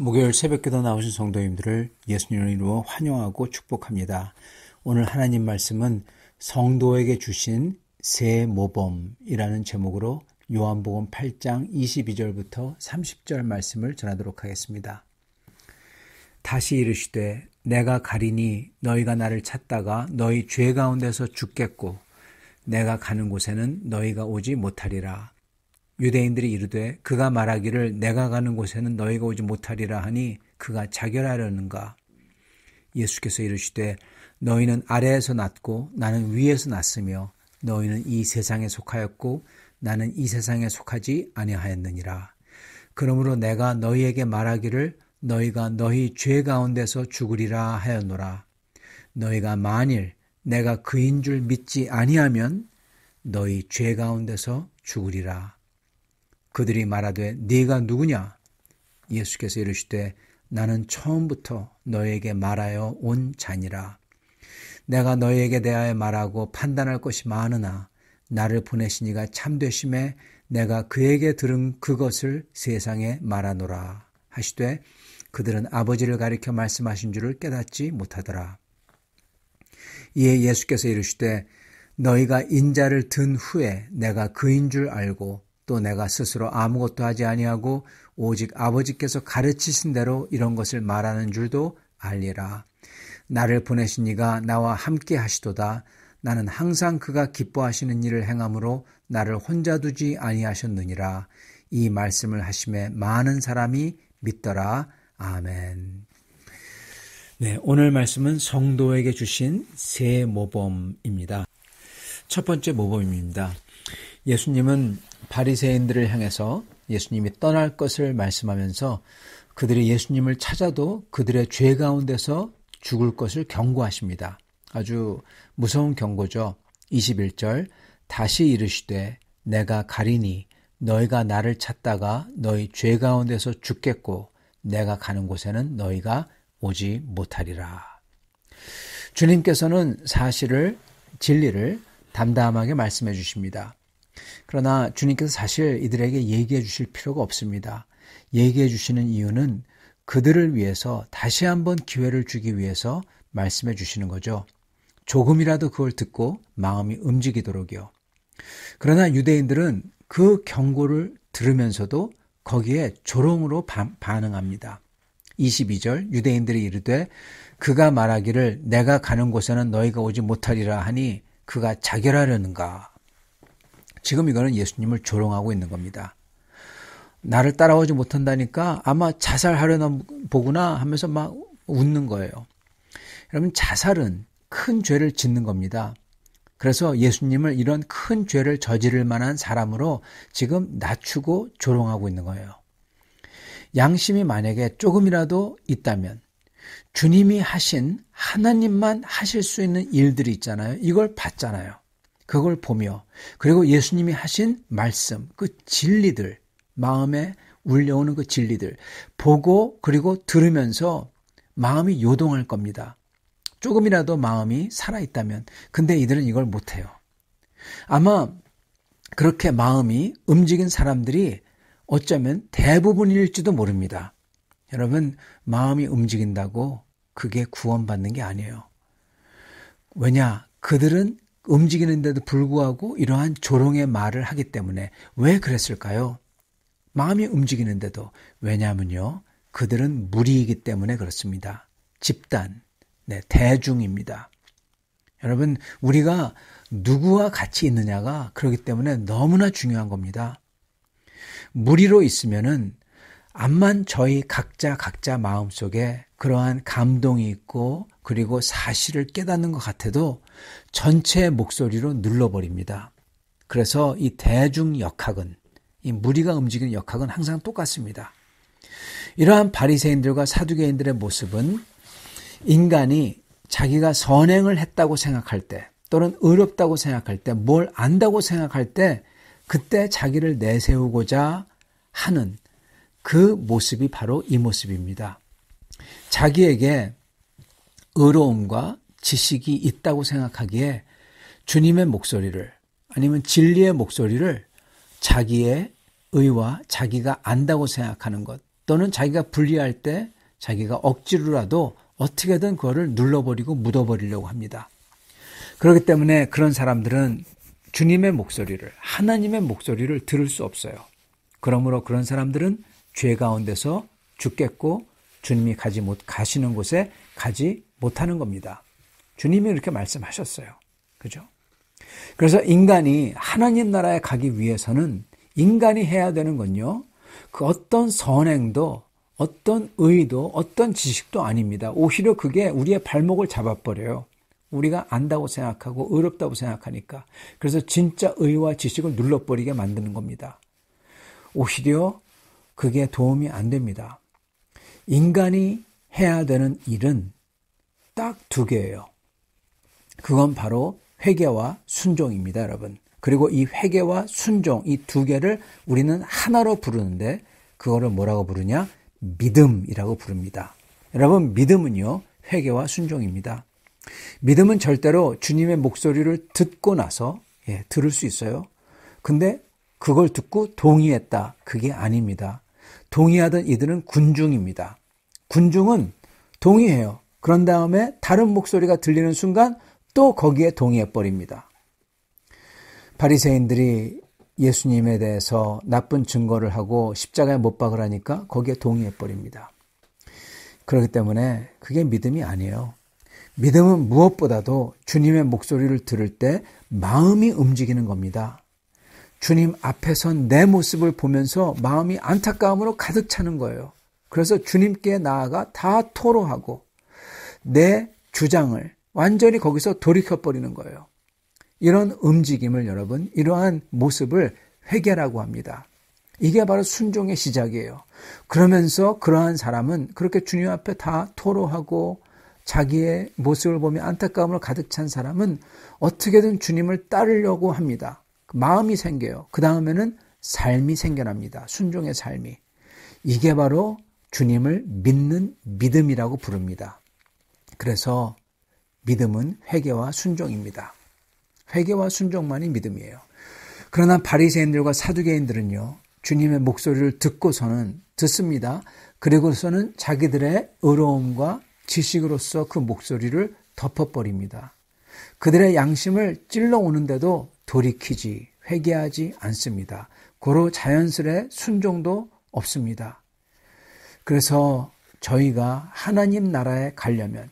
목요일 새벽기도 나오신 성도님들을 예수님을 이루어 환영하고 축복합니다. 오늘 하나님 말씀은 성도에게 주신 새 모범이라는 제목으로 요한복음 8장 22절부터 30절 말씀을 전하도록 하겠습니다. 다시 이르시되 내가 가리니 너희가 나를 찾다가 너희 죄 가운데서 죽겠고 내가 가는 곳에는 너희가 오지 못하리라. 유대인들이 이르되 그가 말하기를 내가 가는 곳에는 너희가 오지 못하리라 하니 그가 자결하려는가. 예수께서 이르시되 너희는 아래에서 났고 나는 위에서 났으며 너희는 이 세상에 속하였고 나는 이 세상에 속하지 아니하였느니라. 그러므로 내가 너희에게 말하기를 너희가 너희 죄 가운데서 죽으리라 하였노라. 너희가 만일 내가 그인 줄 믿지 아니하면 너희 죄 가운데서 죽으리라. 그들이 말하되 네가 누구냐? 예수께서 이르시되 나는 처음부터 너희에게 말하여 온 자니라. 내가 너희에게 대하여 말하고 판단할 것이 많으나 나를 보내신 이가 참되심에 내가 그에게 들은 그것을 세상에 말하노라 하시되 그들은 아버지를 가리켜 말씀하신 줄을 깨닫지 못하더라. 이에 예수께서 이르시되 너희가 인자를 든 후에 내가 그인 줄 알고 또 내가 스스로 아무것도 하지 아니하고 오직 아버지께서 가르치신 대로 이런 것을 말하는 줄도 알리라. 나를 보내신 이가 나와 함께 하시도다. 나는 항상 그가 기뻐하시는 일을 행함으로 나를 혼자 두지 아니하셨느니라. 이 말씀을 하심에 많은 사람이 믿더라. 아멘. 네, 오늘 말씀은 성도에게 주신 새 모범입니다. 첫 번째 모범입니다. 예수님은 바리새인들을 향해서 예수님이 떠날 것을 말씀하면서 그들이 예수님을 찾아도 그들의 죄 가운데서 죽을 것을 경고하십니다. 아주 무서운 경고죠. 21절 다시 이르시되 내가 가리니 너희가 나를 찾다가 너희 죄 가운데서 죽겠고 내가 가는 곳에는 너희가 오지 못하리라. 주님께서는 사실을 진리를 담담하게 말씀해 주십니다. 그러나 주님께서 사실 이들에게 얘기해 주실 필요가 없습니다. 얘기해 주시는 이유는 그들을 위해서 다시 한번 기회를 주기 위해서 말씀해 주시는 거죠. 조금이라도 그걸 듣고 마음이 움직이도록요. 그러나 유대인들은 그 경고를 들으면서도 거기에 조롱으로 반응합니다. 22절 유대인들이 이르되 그가 말하기를 내가 가는 곳에는 너희가 오지 못하리라 하니 그가 자결하려는가. 지금 이거는 예수님을 조롱하고 있는 겁니다. 나를 따라오지 못한다니까 아마 자살하려나 보구나 하면서 막 웃는 거예요. 여러분, 자살은 큰 죄를 짓는 겁니다. 그래서 예수님을 이런 큰 죄를 저지를 만한 사람으로 지금 낮추고 조롱하고 있는 거예요. 양심이 만약에 조금이라도 있다면 주님이 하신 하나님만 하실 수 있는 일들이 있잖아요. 이걸 봤잖아요. 그걸 보며 그리고 예수님이 하신 말씀, 그 진리들, 마음에 울려오는 그 진리들 보고 그리고 들으면서 마음이 요동할 겁니다. 조금이라도 마음이 살아있다면. 근데 이들은 이걸 못해요. 아마 그렇게 마음이 움직인 사람들이 어쩌면 대부분일지도 모릅니다. 여러분, 마음이 움직인다고 그게 구원받는 게 아니에요. 왜냐? 그들은 움직이는데도 불구하고 이러한 조롱의 말을 하기 때문에. 왜 그랬을까요? 마음이 움직이는데도. 왜냐하면요, 그들은 무리이기 때문에 그렇습니다. 집단, 대중입니다. 여러분, 우리가 누구와 같이 있느냐가 그렇기 때문에 너무나 중요한 겁니다. 무리로 있으면은 암만 저희 각자 마음속에 그러한 감동이 있고 그리고 사실을 깨닫는 것 같아도 전체의 목소리로 눌러버립니다. 그래서 이 대중 역학은, 이 무리가 움직이는 역학은 항상 똑같습니다. 이러한 바리새인들과 사두개인들의 모습은 인간이 자기가 선행을 했다고 생각할 때 또는 의롭다고 생각할 때 뭘 안다고 생각할 때 그때 자기를 내세우고자 하는 그 모습이 바로 이 모습입니다. 자기에게 의로움과 지식이 있다고 생각하기에 주님의 목소리를 아니면 진리의 목소리를 자기의 의와 자기가 안다고 생각하는 것 또는 자기가 불리할 때 자기가 억지로라도 어떻게든 그거를 눌러버리고 묻어버리려고 합니다. 그렇기 때문에 그런 사람들은 주님의 목소리를, 하나님의 목소리를 들을 수 없어요. 그러므로 그런 사람들은 죄 가운데서 죽겠고 주님이 가시는 곳에 가지 못하는 겁니다. 주님이 이렇게 말씀하셨어요. 그죠? 그래서 인간이 하나님 나라에 가기 위해서는 인간이 해야 되는 건요, 그 어떤 선행도 어떤 의도, 어떤 지식도 아닙니다. 오히려 그게 우리의 발목을 잡아버려요. 우리가 안다고 생각하고 의롭다고 생각하니까. 그래서 진짜 의와 지식을 눌러버리게 만드는 겁니다. 오히려 그게 도움이 안 됩니다. 인간이 해야 되는 일은 딱 두 개예요. 그건 바로 회개와 순종입니다, 여러분. 그리고 이 회개와 순종, 이 두 개를 우리는 하나로 부르는데 그거를 뭐라고 부르냐? 믿음이라고 부릅니다. 여러분, 믿음은요, 회개와 순종입니다. 믿음은 절대로 주님의 목소리를 듣고 나서 들을 수 있어요. 근데 그걸 듣고 동의했다. 그게 아닙니다. 동의하던 이들은 군중입니다. 군중은 동의해요. 그런 다음에 다른 목소리가 들리는 순간 또 거기에 동의해버립니다. 바리새인들이 예수님에 대해서 나쁜 증거를 하고 십자가에 못 박으라니까 거기에 동의해버립니다. 그렇기 때문에 그게 믿음이 아니에요. 믿음은 무엇보다도 주님의 목소리를 들을 때 마음이 움직이는 겁니다. 주님 앞에 선 내 모습을 보면서 마음이 안타까움으로 가득 차는 거예요. 그래서 주님께 나아가 다 토로하고 내 주장을 완전히 거기서 돌이켜버리는 거예요. 이런 움직임을 여러분, 이러한 모습을 회개라고 합니다. 이게 바로 순종의 시작이에요. 그러면서 그러한 사람은 그렇게 주님 앞에 다 토로하고 자기의 모습을 보며 안타까움으로 가득 찬 사람은 어떻게든 주님을 따르려고 합니다. 마음이 생겨요. 그 다음에는 삶이 생겨납니다. 순종의 삶이. 이게 바로 주님을 믿는 믿음이라고 부릅니다. 그래서 믿음은 회개와 순종입니다. 회개와 순종만이 믿음이에요. 그러나 바리새인들과 사두개인들은요, 주님의 목소리를 듣습니다. 그리고서는 자기들의 의로움과 지식으로서 그 목소리를 덮어버립니다. 그들의 양심을 찔러오는데도 돌이키지, 회개하지 않습니다. 고로 자연스레 순종도 없습니다. 그래서 저희가 하나님 나라에 가려면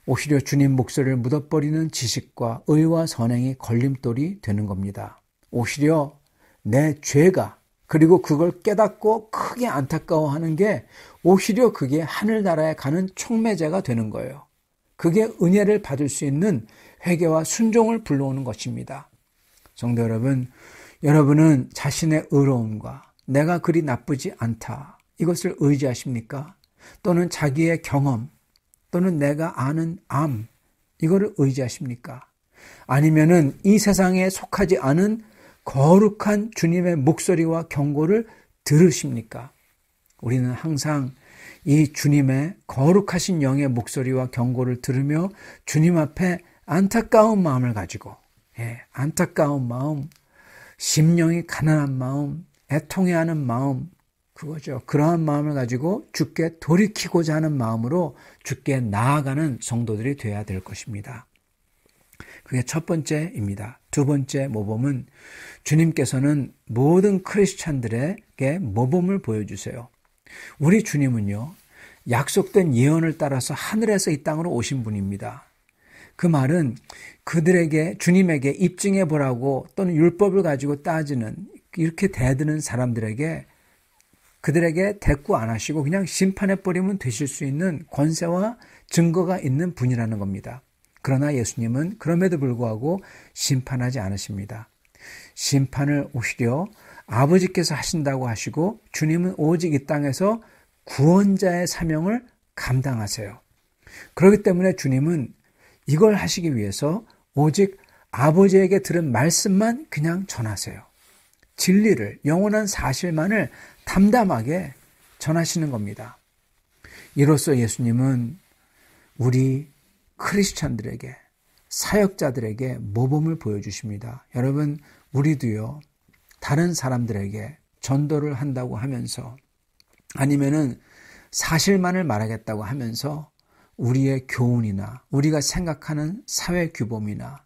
오히려 주님 목소리를 묻어버리는 지식과 의와 선행이 걸림돌이 되는 겁니다. 오히려 내 죄가 그리고 그걸 깨닫고 크게 안타까워하는 게 오히려 그게 하늘나라에 가는 촉매제가 되는 거예요. 그게 은혜를 받을 수 있는 회개와 순종을 불러오는 것입니다. 성도 여러분, 여러분은 자신의 의로움과 내가 그리 나쁘지 않다 이것을 의지하십니까? 또는 자기의 경험 또는 내가 아는 암 이거를 의지하십니까? 아니면은 이 세상에 속하지 않은 거룩한 주님의 목소리와 경고를 들으십니까? 우리는 항상 이 주님의 거룩하신 영의 목소리와 경고를 들으며 주님 앞에 안타까운 마음을 가지고 안타까운 마음, 심령이 가난한 마음, 애통해하는 마음 그거죠. 그러한 마음을 가지고 주께 돌이키고자 하는 마음으로 주께 나아가는 성도들이 되어야 될 것입니다. 그게 첫 번째입니다. 두 번째 모범은 주님께서는 모든 크리스찬들에게 모범을 보여주세요. 우리 주님은요, 약속된 예언을 따라서 하늘에서 이 땅으로 오신 분입니다. 그 말은 그들에게 주님에게 입증해 보라고 또는 율법을 가지고 따지는 이렇게 대드는 사람들에게 그들에게 대꾸 안 하시고 그냥 심판해버리면 되실 수 있는 권세와 증거가 있는 분이라는 겁니다. 그러나 예수님은 그럼에도 불구하고 심판하지 않으십니다. 심판을 오히려 아버지께서 하신다고 하시고 주님은 오직 이 땅에서 구원자의 사명을 감당하세요. 그렇기 때문에 주님은 이걸 하시기 위해서 오직 아버지에게 들은 말씀만 그냥 전하세요. 진리를, 영원한 사실만을 담담하게 전하시는 겁니다. 이로써 예수님은 우리 크리스찬들에게, 사역자들에게 모범을 보여주십니다. 여러분, 우리도요, 다른 사람들에게 전도를 한다고 하면서 아니면은 사실만을 말하겠다고 하면서 우리의 교훈이나 우리가 생각하는 사회 규범이나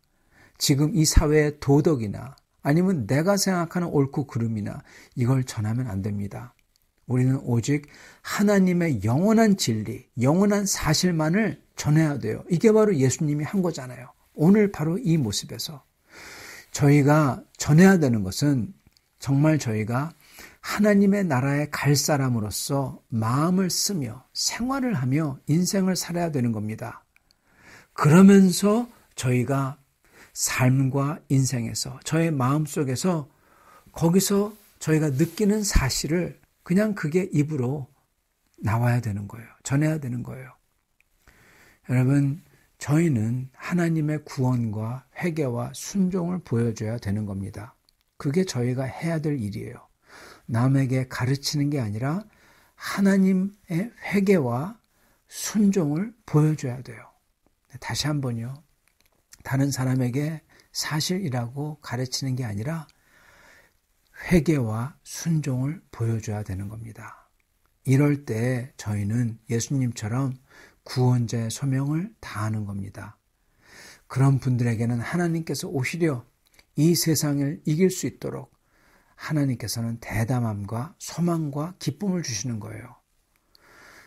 지금 이 사회의 도덕이나 아니면 내가 생각하는 옳고 그름이나 이걸 전하면 안 됩니다. 우리는 오직 하나님의 영원한 진리, 영원한 사실만을 전해야 돼요. 이게 바로 예수님이 한 거잖아요. 오늘 바로 이 모습에서 저희가 전해야 되는 것은 정말 저희가 하나님의 나라에 갈 사람으로서 마음을 쓰며 생활을 하며 인생을 살아야 되는 겁니다. 그러면서 저희가 삶과 인생에서 저의 마음속에서 거기서 저희가 느끼는 사실을 그냥 그게 입으로 나와야 되는 거예요. 전해야 되는 거예요. 여러분, 저희는 하나님의 구원과 회개와 순종을 보여줘야 되는 겁니다. 그게 저희가 해야 될 일이에요. 남에게 가르치는 게 아니라 하나님의 회개와 순종을 보여줘야 돼요. 다시 한번요. 다른 사람에게 사실이라고 가르치는 게 아니라 회개와 순종을 보여줘야 되는 겁니다. 이럴 때 저희는 예수님처럼 구원자의 소명을 다하는 겁니다. 그런 분들에게는 하나님께서 오히려 이 세상을 이길 수 있도록 하나님께서는 대담함과 소망과 기쁨을 주시는 거예요.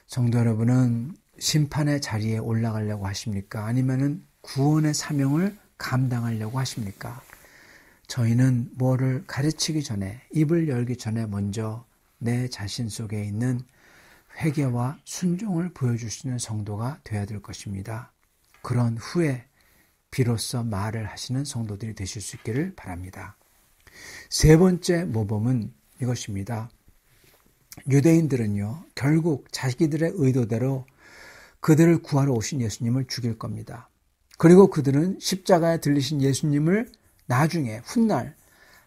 성도 여러분은 심판의 자리에 올라가려고 하십니까? 아니면은 구원의 사명을 감당하려고 하십니까? 저희는 뭐를 가르치기 전에, 입을 열기 전에 먼저 내 자신 속에 있는 회개와 순종을 보여줄 수 있는 성도가 되어야 될 것입니다. 그런 후에 비로소 말을 하시는 성도들이 되실 수 있기를 바랍니다. 세 번째 모범은 이것입니다. 유대인들은요, 결국 자기들의 의도대로 그들을 구하러 오신 예수님을 죽일 겁니다. 그리고 그들은 십자가에 들리신 예수님을 나중에 훗날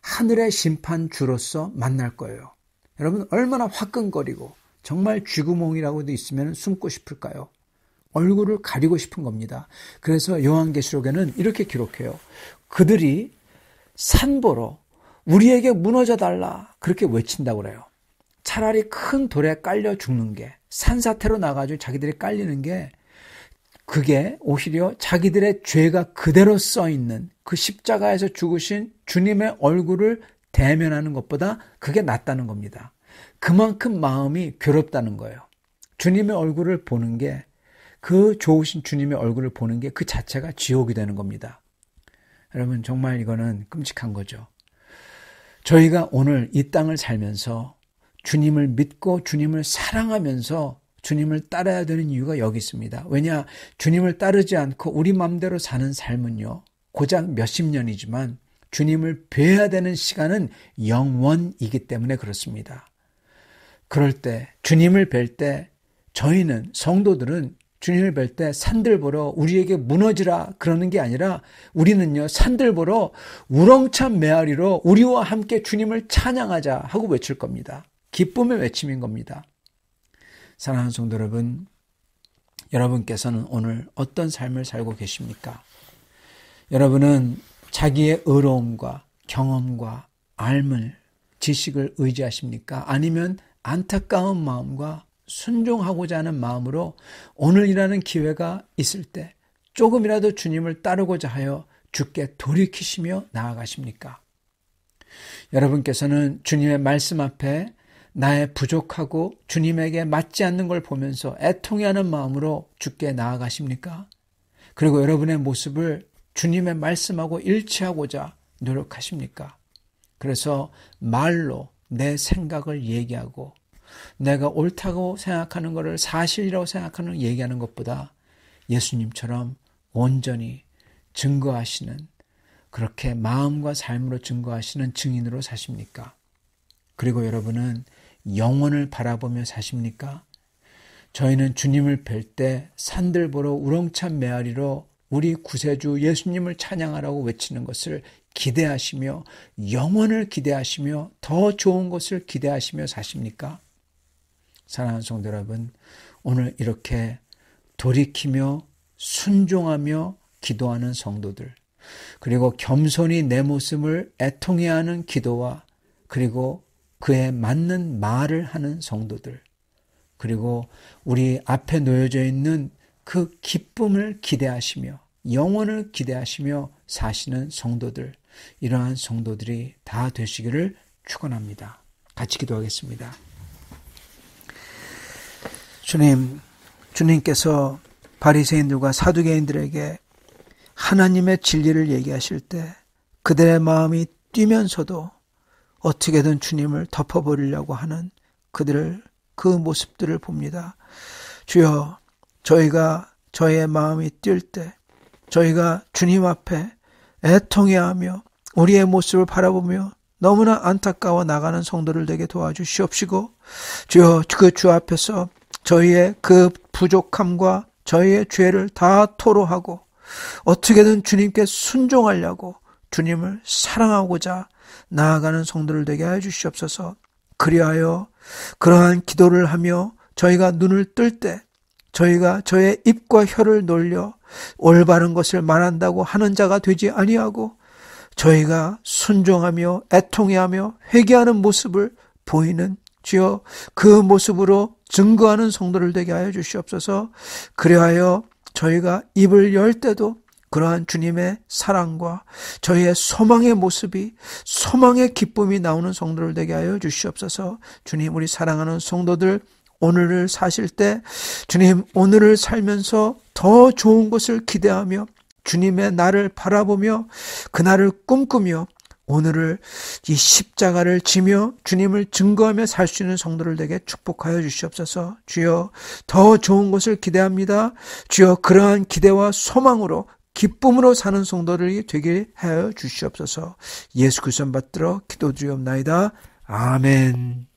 하늘의 심판주로서 만날 거예요. 여러분, 얼마나 화끈거리고 정말 쥐구멍이라고도 있으면 숨고 싶을까요? 얼굴을 가리고 싶은 겁니다. 그래서 요한계시록에는 이렇게 기록해요. 그들이 산보로 우리에게 무너져 달라 그렇게 외친다고 그래요. 차라리 큰 돌에 깔려 죽는 게, 산사태로 나가지고 자기들이 깔리는 게 그게 오히려 자기들의 죄가 그대로 써있는 그 십자가에서 죽으신 주님의 얼굴을 대면하는 것보다 그게 낫다는 겁니다. 그만큼 마음이 괴롭다는 거예요. 주님의 얼굴을 보는 게, 그 좋으신 주님의 얼굴을 보는 게 그 자체가 지옥이 되는 겁니다. 여러분, 정말 이거는 끔찍한 거죠. 저희가 오늘 이 땅을 살면서 주님을 믿고 주님을 사랑하면서 주님을 따라야 되는 이유가 여기 있습니다. 왜냐? 주님을 따르지 않고 우리 마음대로 사는 삶은요, 고작 몇십 년이지만 주님을 뵈야 되는 시간은 영원이기 때문에 그렇습니다. 그럴 때, 주님을 뵐 때, 저희는, 성도들은 주님을 뵐 때 산들 보러 우리에게 무너지라 그러는 게 아니라, 우리는요, 산들 보러 우렁찬 메아리로 우리와 함께 주님을 찬양하자 하고 외칠 겁니다. 기쁨의 외침인 겁니다. 사랑하는 성도 여러분, 여러분께서는 오늘 어떤 삶을 살고 계십니까? 여러분은 자기의 의로움과 경험과 알물, 지식을 의지하십니까? 아니면 안타까운 마음과 순종하고자 하는 마음으로 오늘이라는 기회가 있을 때 조금이라도 주님을 따르고자 하여 주께 돌이키시며 나아가십니까? 여러분께서는 주님의 말씀 앞에 나의 부족하고 주님에게 맞지 않는 걸 보면서 애통해하는 마음으로 주께 나아가십니까? 그리고 여러분의 모습을 주님의 말씀하고 일치하고자 노력하십니까? 그래서 말로 내 생각을 얘기하고 내가 옳다고 생각하는 것을 사실이라고 생각하는 얘기하는 것보다 예수님처럼 온전히 증거하시는, 그렇게 마음과 삶으로 증거하시는 증인으로 사십니까? 그리고 여러분은 영원을 바라보며 사십니까? 저희는 주님을 뵐 때 산들 보러 우렁찬 메아리로 우리 구세주 예수님을 찬양하라고 외치는 것을 기대하시며, 영원을 기대하시며 더 좋은 것을 기대하시며 사십니까? 사랑하는 성도 여러분, 오늘 이렇게 돌이키며 순종하며 기도하는 성도들, 그리고 겸손히 내 모습을 애통해하는 기도와, 그리고 그에 맞는 말을 하는 성도들, 그리고 우리 앞에 놓여져 있는 그 기쁨을 기대하시며 영원을 기대하시며 사시는 성도들, 이러한 성도들이 다 되시기를 축원합니다. 같이 기도하겠습니다. 주님께서 바리새인들과 사두개인들에게 하나님의 진리를 얘기하실 때 그들의 마음이 뛰면서도 어떻게든 주님을 덮어버리려고 하는 그 모습들을 봅니다. 주여, 저희가 저희의 마음이 뛸 때 저희가 주님 앞에 애통해하며 우리의 모습을 바라보며 너무나 안타까워 나가는 성도를 되게 도와주시옵시고, 주여, 그 주 앞에서 저희의 그 부족함과 저희의 죄를 다 토로하고 어떻게든 주님께 순종하려고 주님을 사랑하고자 나아가는 성도를 되게 하여 주시옵소서. 그리하여 그러한 기도를 하며 저희가 눈을 뜰 때 저희가 저의 입과 혀를 놀려 올바른 것을 말한다고 하는 자가 되지 아니하고 저희가 순종하며 애통해하며 회개하는 모습을 보이는, 주여, 그 모습으로 증거하는 성도를 되게 하여 주시옵소서. 그리하여 저희가 입을 열 때도 그러한 주님의 사랑과 저희의 소망의 모습이, 소망의 기쁨이 나오는 성도를 되게 하여 주시옵소서. 주님, 우리 사랑하는 성도들, 오늘을 사실 때 주님, 오늘을 살면서 더 좋은 것을 기대하며 주님의 날을 바라보며 그날을 꿈꾸며 오늘을 이 십자가를 지며 주님을 증거하며 살 수 있는 성도를 되게 축복하여 주시옵소서. 주여, 더 좋은 것을 기대합니다. 주여, 그러한 기대와 소망으로 기쁨으로 사는 성도들이 되게 하여 주시옵소서. 예수 그리스도 받들어 기도드리옵나이다. 아멘.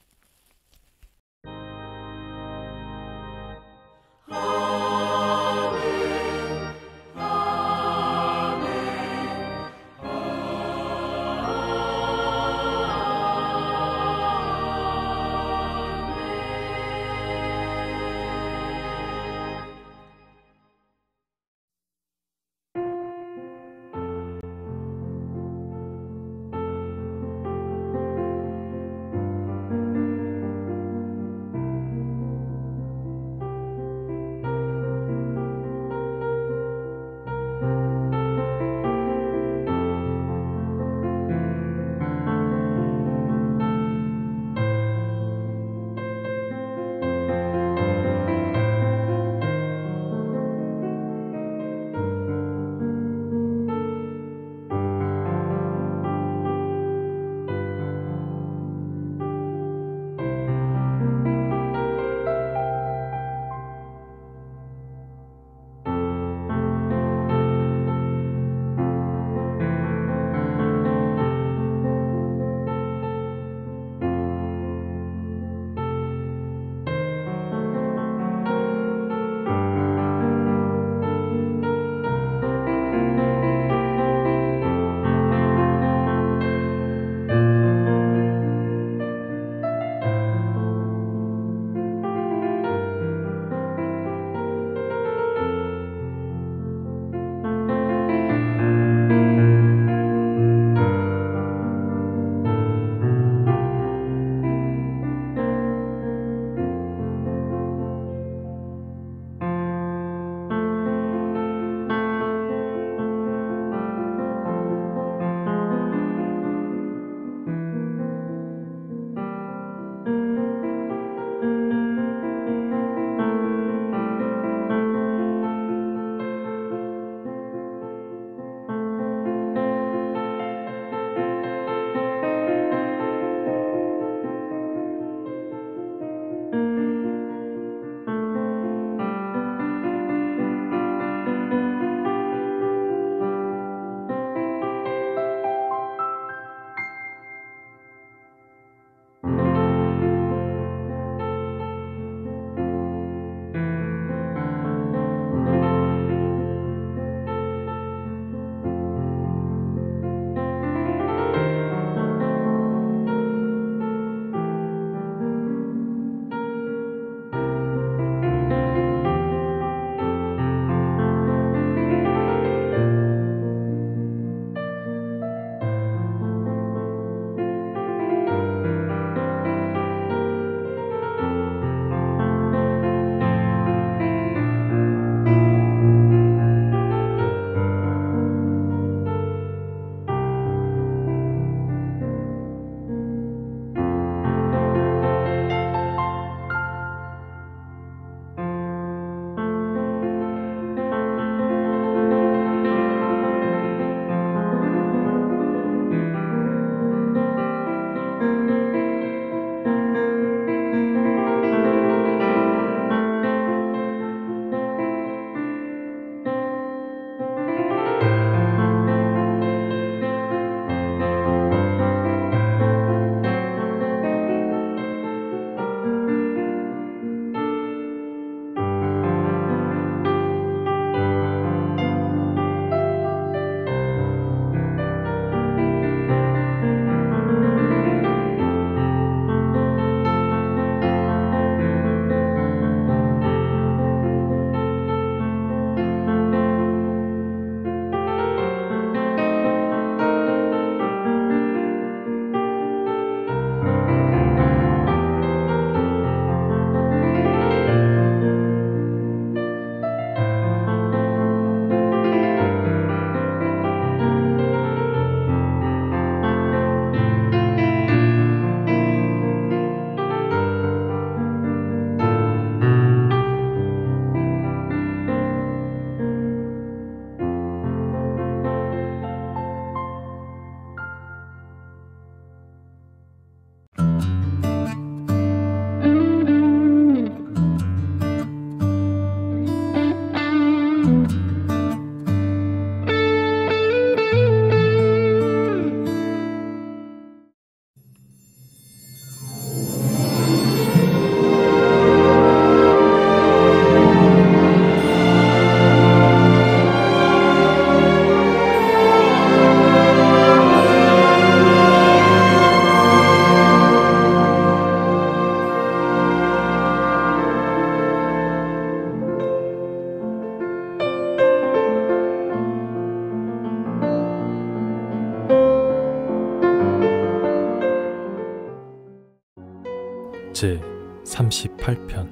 제 38편.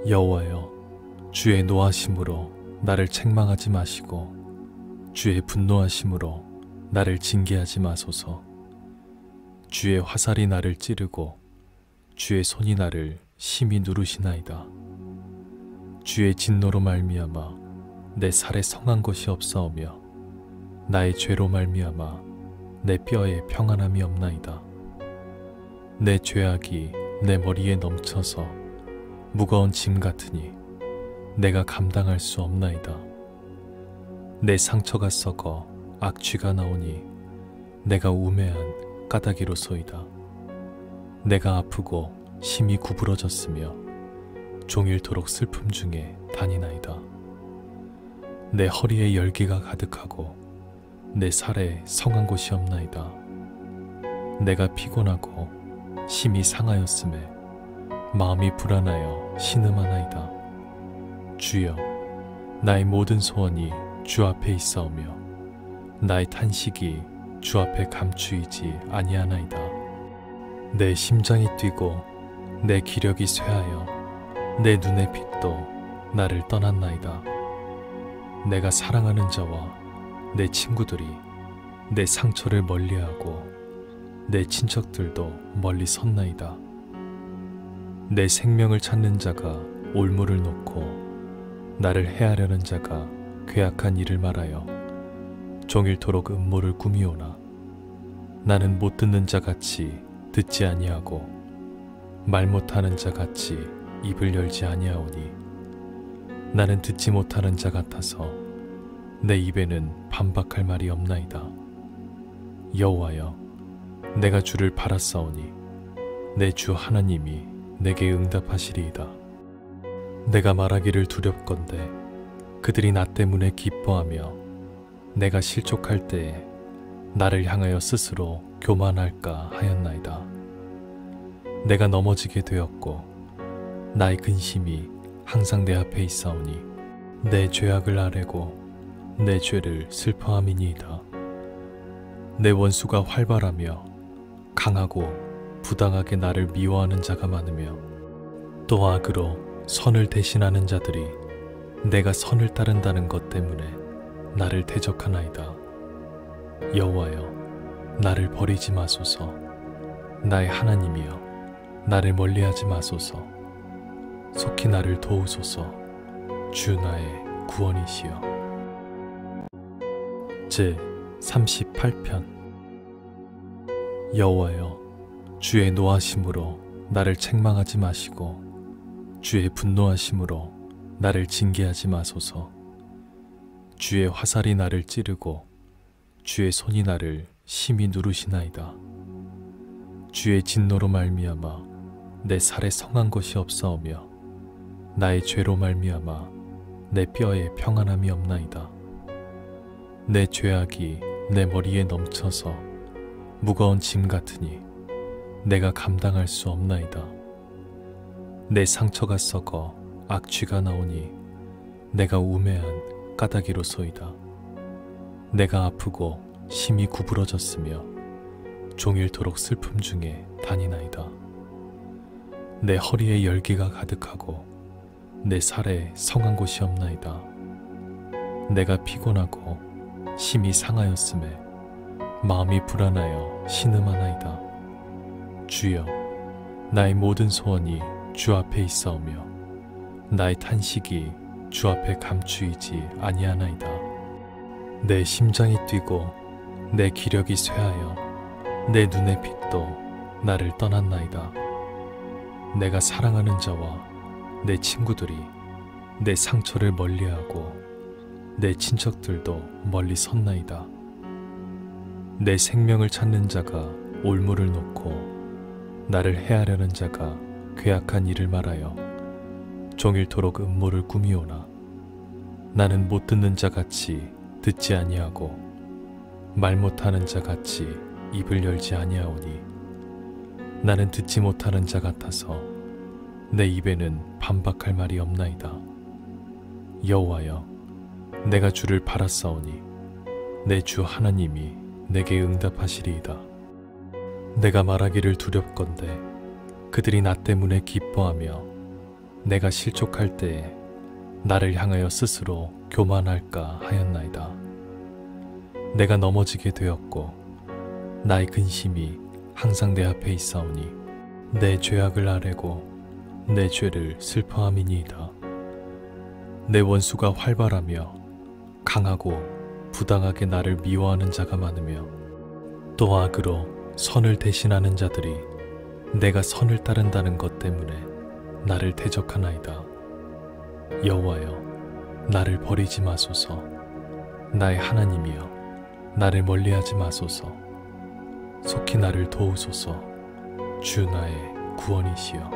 여호와여, 주의 노하심으로 나를 책망하지 마시고 주의 분노하심으로 나를 징계하지 마소서. 주의 화살이 나를 찌르고 주의 손이 나를 심히 누르시나이다. 주의 진노로 말미암아 내 살에 성한 것이 없사오며 나의 죄로 말미암아 내 뼈에 평안함이 없나이다. 내 죄악이 내 머리에 넘쳐서 무거운 짐 같으니 내가 감당할 수 없나이다. 내 상처가 썩어 악취가 나오니 내가 우매한 까닭이로소이다. 내가 아프고 심히 구부러졌으며 종일토록 슬픔 중에 다니나이다. 내 허리에 열기가 가득하고 내 살에 성한 곳이 없나이다. 내가 피곤하고 심히 상하였음에 마음이 불안하여 신음하나이다. 주여, 나의 모든 소원이 주 앞에 있사오며 나의 탄식이 주 앞에 감추이지 아니하나이다. 내 심장이 뛰고 내 기력이 쇠하여 내 눈의 빛도 나를 떠났나이다. 내가 사랑하는 자와 내 친구들이 내 상처를 멀리하고 내 친척들도 멀리 섰나이다. 내 생명을 찾는 자가 올무를 놓고 나를 해하려는 자가 괴악한 일을 말하여 종일토록 음모를 꾸미오나 나는 못 듣는 자같이 듣지 아니하고 말 못하는 자같이 입을 열지 아니하오니 나는 듣지 못하는 자 같아서 내 입에는 반박할 말이 없나이다. 여호와여, 내가 주를 바랐사오니 내 주 하나님이 내게 응답하시리이다. 내가 말하기를 두렵건대 그들이 나 때문에 기뻐하며 내가 실족할 때에 나를 향하여 스스로 교만할까 하였나이다. 내가 넘어지게 되었고 나의 근심이 항상 내 앞에 있사오니 내 죄악을 아뢰고 내 죄를 슬퍼함이니이다. 내 원수가 활발하며 강하고 부당하게 나를 미워하는 자가 많으며 또 악으로 선을 대신하는 자들이 내가 선을 따른다는 것 때문에 나를 대적하나이다. 여호와여, 나를 버리지 마소서. 나의 하나님이여, 나를 멀리하지 마소서. 속히 나를 도우소서. 주 나의 구원이시여. 제 38편. 여호와여, 주의 노하심으로 나를 책망하지 마시고 주의 분노하심으로 나를 징계하지 마소서. 주의 화살이 나를 찌르고 주의 손이 나를 심히 누르시나이다. 주의 진노로 말미암아 내 살에 성한 것이 없사오며 나의 죄로 말미암아 내 뼈에 평안함이 없나이다. 내 죄악이 내 머리에 넘쳐서 무거운 짐 같으니 내가 감당할 수 없나이다. 내 상처가 썩어 악취가 나오니 내가 우매한 까닭이로소이다. 내가 아프고 심히 구부러졌으며 종일토록 슬픔 중에 다니나이다. 내 허리에 열기가 가득하고 내 살에 성한 곳이 없나이다. 내가 피곤하고 심히 상하였음에 마음이 불안하여 신음하나이다. 주여, 나의 모든 소원이 주 앞에 있사오며 나의 탄식이 주 앞에 감추이지 아니하나이다. 내 심장이 뛰고 내 기력이 쇠하여 내 눈의 빛도 나를 떠났나이다. 내가 사랑하는 자와 내 친구들이 내 상처를 멀리하고 내 친척들도 멀리 섰나이다. 내 생명을 찾는 자가 올무를 놓고 나를 해하려는 자가 괴악한 일을 말하여 종일토록 음모를 꾸미오나 나는 못 듣는 자같이 듣지 아니하고 말 못하는 자같이 입을 열지 아니하오니 나는 듣지 못하는 자 같아서 내 입에는 반박할 말이 없나이다. 여호와여, 내가 주를 바랐사오니 내 주 하나님이 내게 응답하시리이다. 내가 말하기를 두렵건대 그들이 나 때문에 기뻐하며 내가 실족할 때에 나를 향하여 스스로 교만할까 하였나이다. 내가 넘어지게 되었고 나의 근심이 항상 내 앞에 있사오니 내 죄악을 아뢰고 내 죄를 슬퍼함이니이다. 내 원수가 활발하며 강하고 부당하게 나를 미워하는 자가 많으며 또 악으로 선을 대신하는 자들이 내가 선을 따른다는 것 때문에 나를 대적하나이다. 여호와여, 나를 버리지 마소서. 나의 하나님이여, 나를 멀리하지 마소서. 속히 나를 도우소서. 주 나의 구원이시여.